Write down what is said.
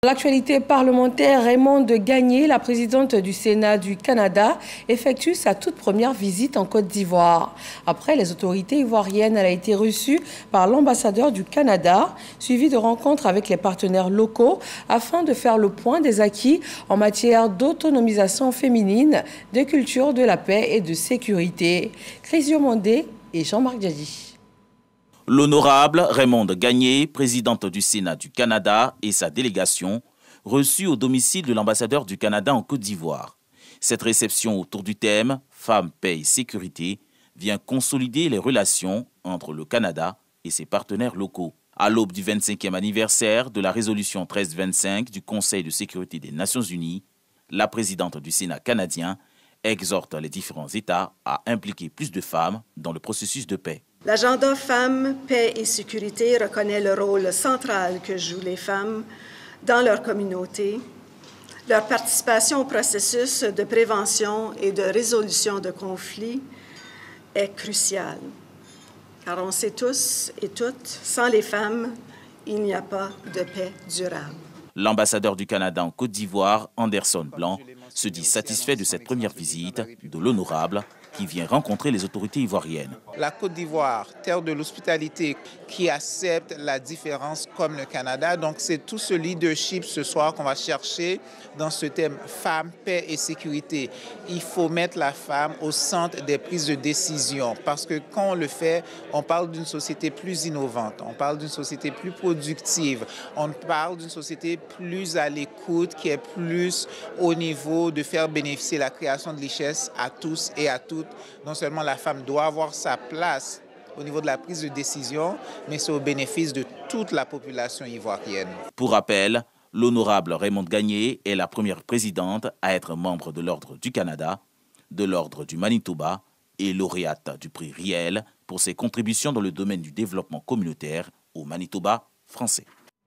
L'actualité parlementaire, Raymonde Gagné, la présidente du Sénat du Canada, effectue sa toute première visite en Côte d'Ivoire. Après les autorités ivoiriennes, elle a été reçue par l'ambassadeur du Canada, suivie de rencontres avec les partenaires locaux afin de faire le point des acquis en matière d'autonomisation féminine, de culture de la paix et de sécurité. Chrysio Mondé et Jean-Marc Diadi. L'honorable Raymonde Gagné, présidente du Sénat du Canada et sa délégation, reçue au domicile de l'ambassadeur du Canada en Côte d'Ivoire. Cette réception autour du thème « Femmes, paix et sécurité » vient consolider les relations entre le Canada et ses partenaires locaux. À l'aube du 25e anniversaire de la résolution 1325 du Conseil de sécurité des Nations Unies, la présidente du Sénat canadien exhorte les différents États à impliquer plus de femmes dans le processus de paix. L'agenda Femmes, paix et sécurité reconnaît le rôle central que jouent les femmes dans leur communauté. Leur participation au processus de prévention et de résolution de conflits est cruciale. Car on sait tous et toutes, sans les femmes, il n'y a pas de paix durable. L'ambassadeur du Canada en Côte d'Ivoire, Anderson Blanc, se dit satisfait de cette première visite de l'honorable qui vient rencontrer les autorités ivoiriennes. La Côte d'Ivoire, terre de l'hospitalité, qui accepte la différence comme le Canada. Donc c'est tout ce leadership ce soir qu'on va chercher dans ce thème femmes, paix et sécurité. Il faut mettre la femme au centre des prises de décision parce que quand on le fait, on parle d'une société plus innovante, on parle d'une société plus productive, on parle d'une société plus à l'écoute, qui est plus au niveau de faire bénéficier la création de richesses à tous et à toutes. Non seulement la femme doit avoir sa place au niveau de la prise de décision, mais c'est au bénéfice de toute la population ivoirienne. Pour rappel, l'honorable Raymonde Gagné est la première présidente à être membre de l'Ordre du Canada, de l'Ordre du Manitoba et lauréate du prix Riel pour ses contributions dans le domaine du développement communautaire au Manitoba français.